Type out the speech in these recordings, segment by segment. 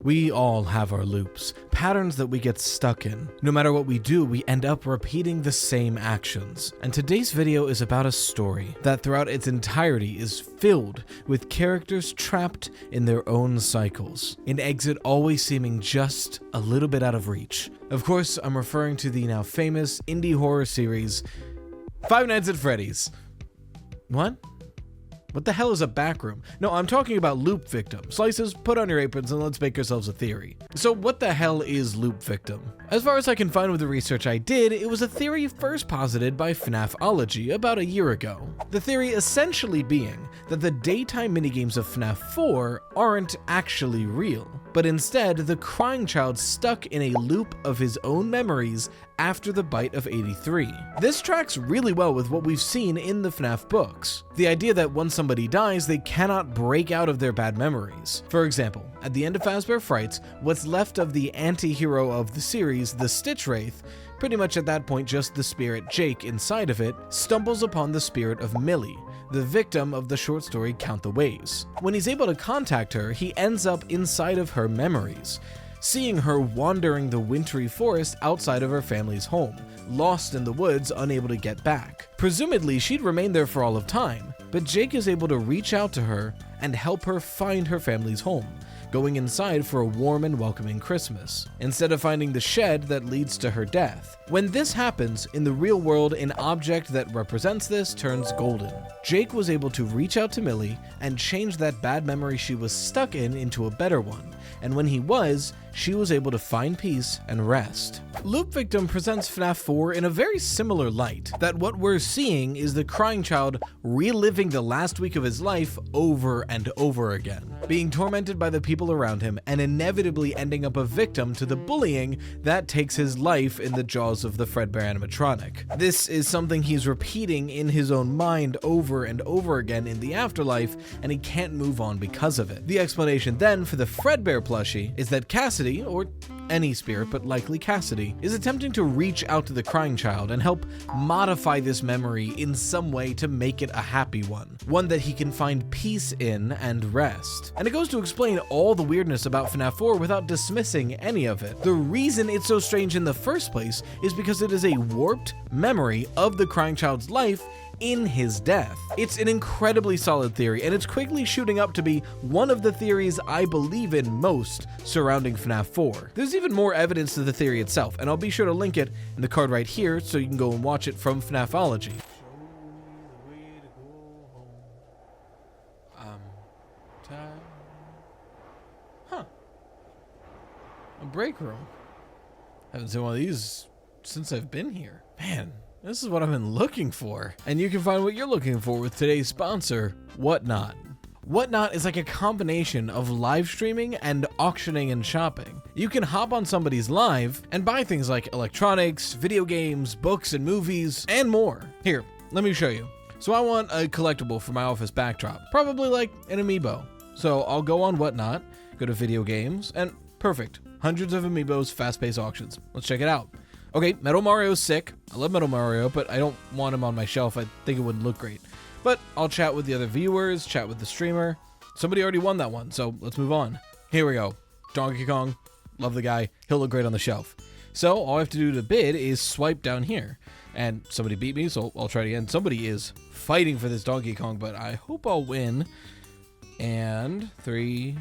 We all have our loops, patterns that we get stuck in. No matter what we do, we end up repeating the same actions. And today's video is about a story that throughout its entirety is filled with characters trapped in their own cycles, an exit always seeming just a little bit out of reach. Of course, I'm referring to the now famous indie horror series, Five Nights at Freddy's. What? What the hell is a backroom? No, I'm talking about LoopVictim. Slices, put on your aprons and let's make ourselves a theory. So what the hell is LoopVictim? As far as I can find with the research I did, it was a theory first posited by FNAFology about a year ago. The theory essentially being that the daytime minigames of FNAF 4 aren't actually real, but instead the crying child stuck in a loop of his own memories after the bite of 83. This tracks really well with what we've seen in the FNAF books. The idea that once somebody dies, they cannot break out of their bad memories. For example, at the end of Fazbear Frights, what's left of the anti-hero of the series, the Stitch Wraith, pretty much at that point just the spirit Jake inside of it, stumbles upon the spirit of Millie, the victim of the short story Count the Ways. When he's able to contact her, he ends up inside of her memories, seeing her wandering the wintry forest outside of her family's home, lost in the woods, unable to get back. Presumably, she'd remained there for all of time, but Jake is able to reach out to her and help her find her family's home, going inside for a warm and welcoming Christmas, instead of finding the shed that leads to her death. When this happens, in the real world, an object that represents this turns golden. Jake was able to reach out to Millie and change that bad memory she was stuck in into a better one, and when he was, she was able to find peace and rest. LoopVictim presents FNAF 4 in a very similar light, that what we're seeing is the crying child reliving the last week of his life over and over again, being tormented by the people around him and inevitably ending up a victim to the bullying that takes his life in the jaws of the Fredbear animatronic. This is something he's repeating in his own mind over and over again in the afterlife, and he can't move on because of it. The explanation then for the Fredbear plushie is that Cassidy, or any spirit, but likely Cassidy, is attempting to reach out to the crying child and help modify this memory in some way to make it a happy one that he can find peace in and rest. And it goes to explain all the weirdness about FNAF 4 without dismissing any of it. The reason it's so strange in the first place is because it is a warped memory of the crying child's life in his death. It's an incredibly solid theory, and it's quickly shooting up to be one of the theories I believe in most surrounding FNAF 4. There's even more evidence to the theory itself, and I'll be sure to link it in the card right here so you can go and watch it from FNAFology. A break room. Haven't seen one of these since I've been here. Man, this is what I've been looking for. And you can find what you're looking for with today's sponsor, Whatnot. Whatnot is like a combination of live streaming and auctioning and shopping. You can hop on somebody's live and buy things like electronics, video games, books and movies, and more. Here, let me show you. So I want a collectible for my office backdrop, probably like an amiibo. So I'll go on Whatnot, go to video games, and perfect. Hundreds of amiibos, fast-paced auctions. Let's check it out. Okay, Metal Mario's sick. I love Metal Mario, but I don't want him on my shelf. I think it wouldn't look great. But I'll chat with the other viewers, chat with the streamer. Somebody already won that one, so let's move on. Here we go. Donkey Kong. Love the guy. He'll look great on the shelf. So all I have to do to bid is swipe down here. And somebody beat me, so I'll try it again. Somebody is fighting for this Donkey Kong, but I hope I'll win. And 3...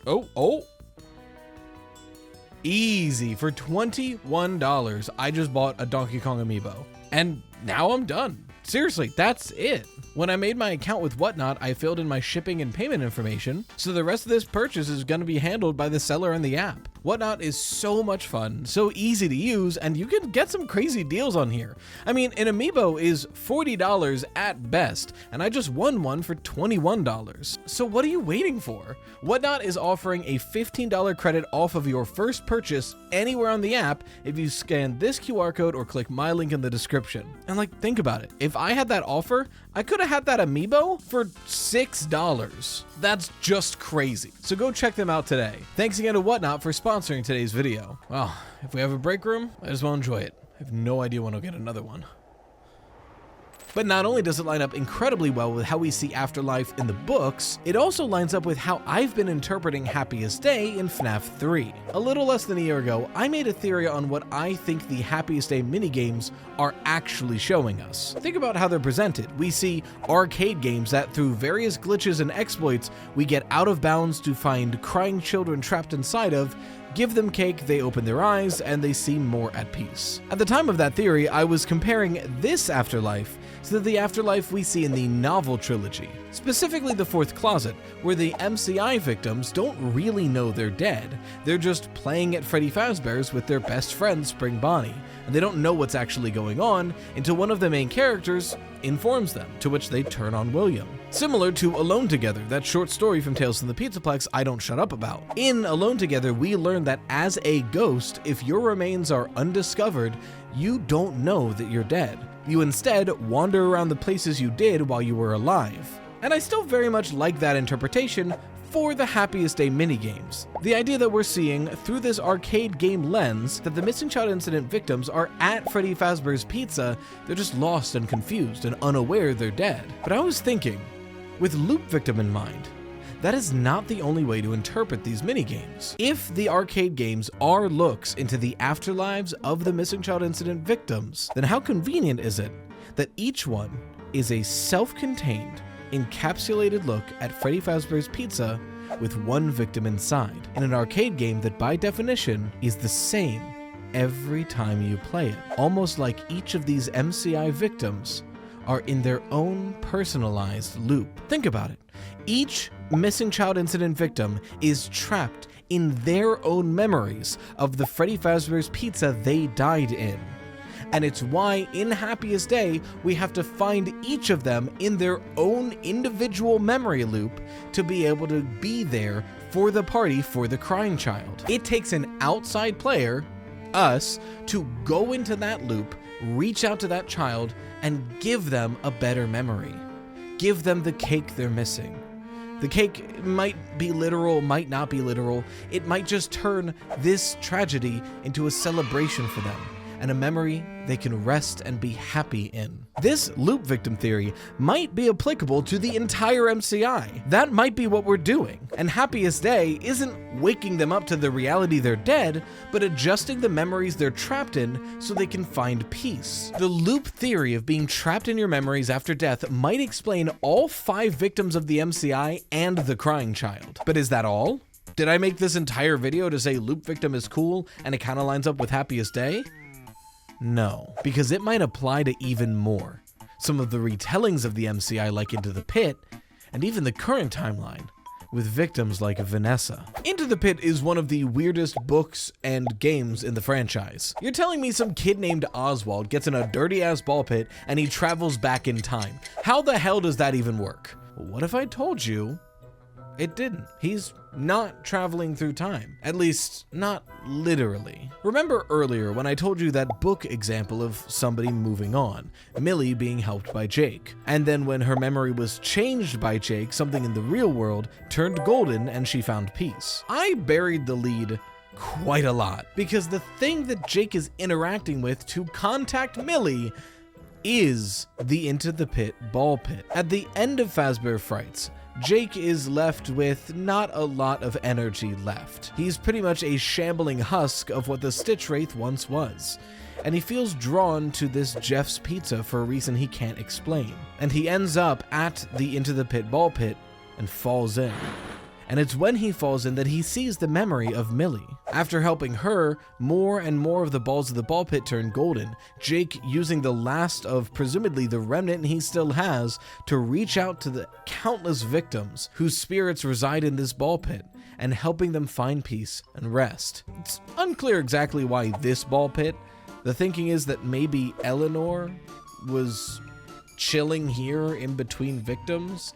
Oh! Easy. For $21, I just bought a Donkey Kong amiibo. And now I'm done. Seriously, that's it. When I made my account with Whatnot, I filled in my shipping and payment information, so the rest of this purchase is going to be handled by the seller in the app. Whatnot is so much fun, so easy to use, and you can get some crazy deals on here. I mean, an amiibo is $40 at best, and I just won one for $21. So what are you waiting for? Whatnot is offering a $15 credit off of your first purchase anywhere on the app if you scan this QR code or click my link in the description. And like, think about it. If I had that offer, I could have had that amiibo for $6. That's just crazy. So go check them out today. Thanks again to Whatnot for sponsoring today's video. Well, if we have a break room, I just want to enjoy it. I have no idea when I'll get another one. But not only does it line up incredibly well with how we see Afterlife in the books, it also lines up with how I've been interpreting Happiest Day in FNAF 3. A little less than a year ago, I made a theory on what I think the Happiest Day minigames are actually showing us. Think about how they're presented. We see arcade games that through various glitches and exploits, we get out of bounds to find crying children trapped inside of, give them cake, they open their eyes, and they seem more at peace. At the time of that theory, I was comparing this Afterlife to the Afterlife we see in the novel trilogy, specifically the Fourth Closet, where the MCI victims don't really know they're dead. They're just playing at Freddy Fazbear's with their best friend Spring Bonnie, and they don't know what's actually going on until one of the main characters informs them, to which they turn on William. Similar to Alone Together, that short story from Tales from the Pizzaplex I don't shut up about. In Alone Together, we learn that as a ghost, if your remains are undiscovered, you don't know that you're dead. You instead wander around the places you did while you were alive. And I still very much like that interpretation for the Happiest Day minigames. The idea that we're seeing through this arcade game lens that the missing child incident victims are at Freddy Fazbear's Pizza, they're just lost and confused and unaware they're dead. But I was thinking, with LoopVictim in mind, that is not the only way to interpret these minigames. If the arcade games are looks into the afterlives of the missing child incident victims, then how convenient is it that each one is a self-contained, encapsulated look at Freddy Fazbear's Pizza with one victim inside, in an arcade game that by definition is the same every time you play it. Almost like each of these MCI victims are in their own personalized loop. Think about it. Each missing child incident victim is trapped in their own memories of the Freddy Fazbear's Pizza they died in. And it's why in Happiest Day, we have to find each of them in their own individual memory loop to be able to be there for the party for the crying child. It takes an outside player, us, to go into that loop, reach out to that child, and give them a better memory. Give them the cake they're missing. The cake might be literal, might not be literal. It might just turn this tragedy into a celebration for them, and a memory they can rest and be happy in. This LoopVictim theory might be applicable to the entire MCI. That might be what we're doing. And Happiest Day isn't waking them up to the reality they're dead, but adjusting the memories they're trapped in so they can find peace. The loop theory of being trapped in your memories after death might explain all 5 victims of the MCI and the crying child. But is that all? Did I make this entire video to say LoopVictim is cool and it kind of lines up with Happiest Day? No, because it might apply to even more. Some of the retellings of the MCI like Into the Pit, and even the current timeline, with victims like Vanessa. Into the Pit is one of the weirdest books and games in the franchise. You're telling me some kid named Oswald gets in a dirty-ass ball pit and he travels back in time. How the hell does that even work? What if I told you it didn't? He's not traveling through time. At least, not literally. Remember earlier when I told you that book example of somebody moving on, Millie being helped by Jake. And then when her memory was changed by Jake, something in the real world turned golden and she found peace. I buried the lead quite a lot, because the thing that Jake is interacting with to contact Millie is the Into the Pit ball pit. At the end of Fazbear Frights, Jake is left with not a lot of energy left. He's pretty much a shambling husk of what the Stitch Wraith once was, and he feels drawn to this Jeff's Pizza for a reason he can't explain. And he ends up at the Into the Pit ball pit and falls in. And it's when he falls in that he sees the memory of Millie. After helping her, more and more of the balls of the ball pit turn golden, Jake using the last of presumably the remnant he still has to reach out to the countless victims whose spirits reside in this ball pit and helping them find peace and rest. It's unclear exactly why this ball pit. The thinking is that maybe Eleanor was chilling here in between victims.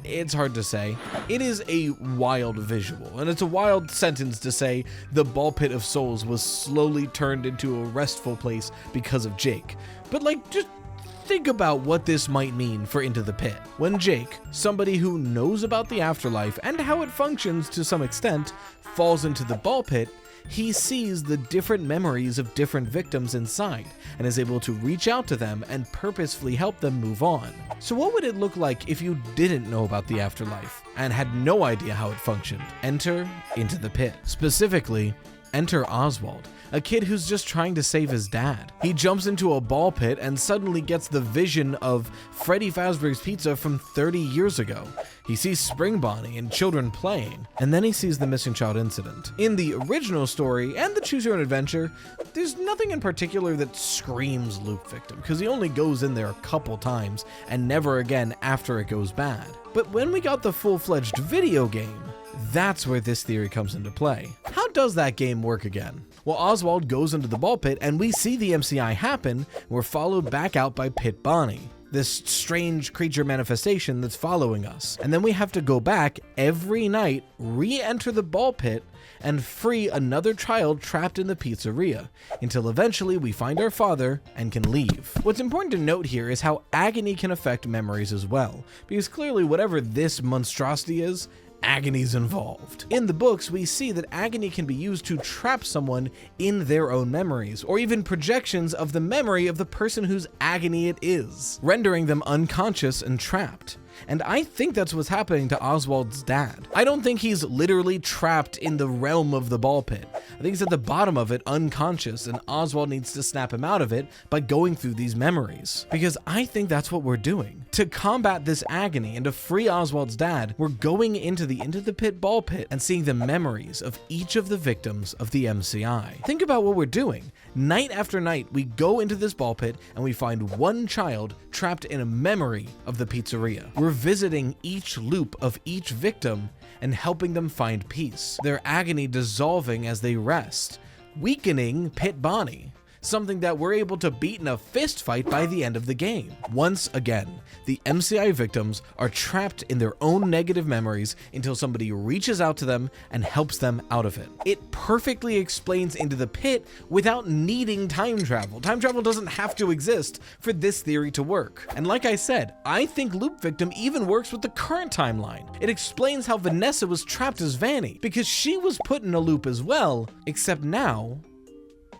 It's hard to say. It is a wild visual, and it's a wild sentence to say the ball pit of souls was slowly turned into a restful place because of Jake. But just think about what this might mean for Into the Pit. When Jake, somebody who knows about the afterlife and how it functions to some extent, falls into the ball pit, he sees the different memories of different victims inside and is able to reach out to them and purposefully help them move on. So what would it look like if you didn't know about the afterlife and had no idea how it functioned? Enter into the pit. Specifically, enter Oswald, a kid who's just trying to save his dad. He jumps into a ball pit and suddenly gets the vision of Freddy Fazbear's Pizza from 30 years ago. He sees Spring Bonnie and children playing, and then he sees the missing child incident. In the original story and the Choose Your Own Adventure, there's nothing in particular that screams LoopVictim, because he only goes in there a couple times and never again after it goes bad. But when we got the full-fledged video game, that's where this theory comes into play. How does that game work again? Well, Oswald goes into the ball pit and we see the MCI happen. We're followed back out by Pit Bonnie, this strange creature manifestation that's following us. And then we have to go back every night, re-enter the ball pit, and free another child trapped in the pizzeria, until eventually we find our father and can leave. What's important to note here is how agony can affect memories as well, because clearly whatever this monstrosity is, agony's involved. In the books, we see that agony can be used to trap someone in their own memories, or even projections of the memory of the person whose agony it is, rendering them unconscious and trapped. And I think that's what's happening to Oswald's dad. I don't think he's literally trapped in the realm of the ball pit. I think he's at the bottom of it, unconscious, and Oswald needs to snap him out of it by going through these memories. Because I think that's what we're doing. To combat this agony and to free Oswald's dad, we're going into the pit ball pit and seeing the memories of each of the victims of the MCI. Think about what we're doing. Night after night, we go into this ball pit and we find one child trapped in a memory of the pizzeria. We're visiting each loop of each victim and helping them find peace, their agony dissolving as they rest, weakening Pit Bonnie, something that we're able to beat in a fist fight by the end of the game. Once again, the MCI victims are trapped in their own negative memories until somebody reaches out to them and helps them out of it. It perfectly explains Into the Pit without needing time travel. Time travel doesn't have to exist for this theory to work. And like I said, I think LoopVictim even works with the current timeline. It explains how Vanessa was trapped as Vanny, because she was put in a loop as well, except now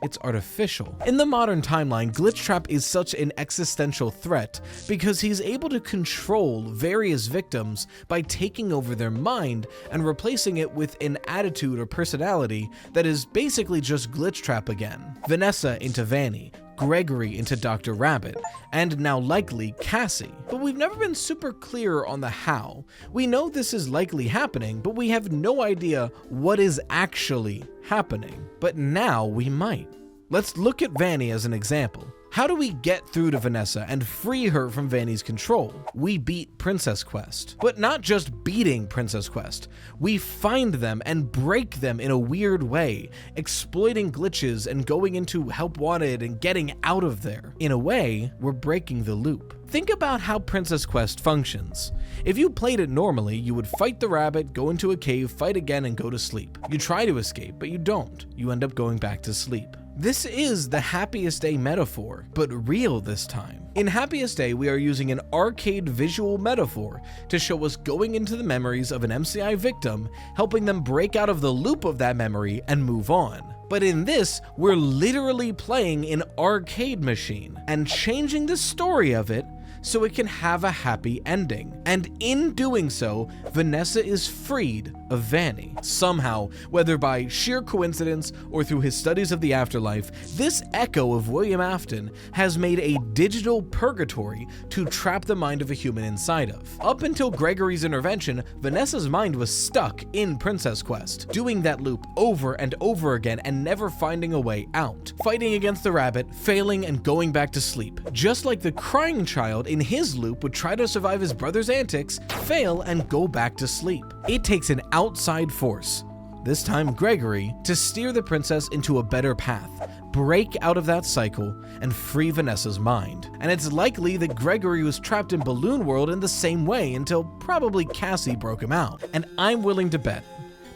it's artificial. In the modern timeline, Glitchtrap is such an existential threat because he's able to control various victims by taking over their mind and replacing it with an attitude or personality that is basically just Glitchtrap again. Vanessa into Vanny, Gregory into Dr. Rabbit, and now likely Cassie. But we've never been super clear on the how. We know this is likely happening, but we have no idea what is actually happening. But now we might. Let's look at Vanny as an example. How do we get through to Vanessa and free her from Vanny's control? We beat Princess Quest. But not just beating Princess Quest. We find them and break them in a weird way, exploiting glitches and going into Help Wanted and getting out of there. In a way, we're breaking the loop. Think about how Princess Quest functions. If you played it normally, you would fight the rabbit, go into a cave, fight again, and go to sleep. You try to escape, but you don't. You end up going back to sleep. This is the Happiest Day metaphor, but real this time. In Happiest Day, we are using an arcade visual metaphor to show us going into the memories of an MCI victim, helping them break out of the loop of that memory and move on. But in this, we're literally playing an arcade machine and changing the story of it so it can have a happy ending. And in doing so, Vanessa is freed of Vanny. Somehow, whether by sheer coincidence or through his studies of the afterlife, this echo of William Afton has made a digital purgatory to trap the mind of a human inside of. Up until Gregory's intervention, Vanessa's mind was stuck in Princess Quest, doing that loop over and over again and never finding a way out, fighting against the rabbit, failing and going back to sleep. Just like the crying child in his loop would try to survive his brother's antics, fail, and go back to sleep. It takes an outside force, this time Gregory, to steer the princess into a better path, break out of that cycle, and free Vanessa's mind. And it's likely that Gregory was trapped in Balloon World in the same way until probably Cassie broke him out. And I'm willing to bet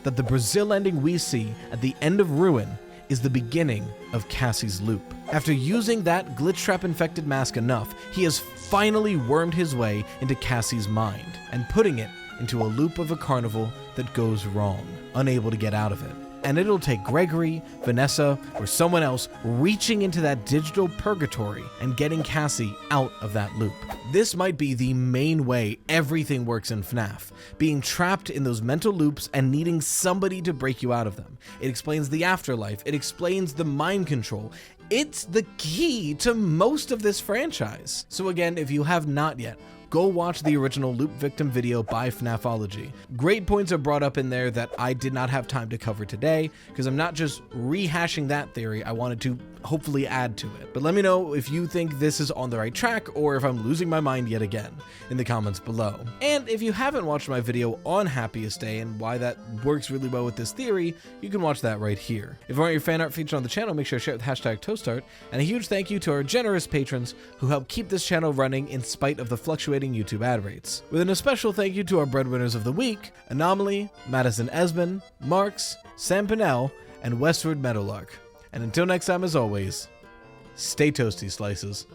that the Brazil ending we see at the end of Ruin is the beginning of Cassie's loop. After using that Glitchtrap infected mask enough, he has finally wormed his way into Cassie's mind and putting it into a loop of a carnival that goes wrong, unable to get out of it. and it'll take Gregory, Vanessa, or someone else reaching into that digital purgatory and getting Cassie out of that loop. This might be the main way everything works in FNAF, being trapped in those mental loops and needing somebody to break you out of them. It explains the afterlife, it explains the mind control. It's the key to most of this franchise. So again, if you have not yet, go watch the original LoopVictim video by FNAFology. Great points are brought up in there that I did not have time to cover today, because I'm not just rehashing that theory, I wanted to hopefully add to it. But let me know if you think this is on the right track or if I'm losing my mind yet again in the comments below. And if you haven't watched my video on Happiest Day and why that works really well with this theory, you can watch that right here. If you want your fan art featured on the channel, make sure to share it with hashtag ToastArt, and a huge thank you to our generous patrons who help keep this channel running in spite of the fluctuating YouTube ad rates. With an especial thank you to our breadwinners of the week, Anomaly, Madison Esmond, Marks, Sam Pinnell, and Westward Meadowlark. And until next time, as always, stay toasty, slices.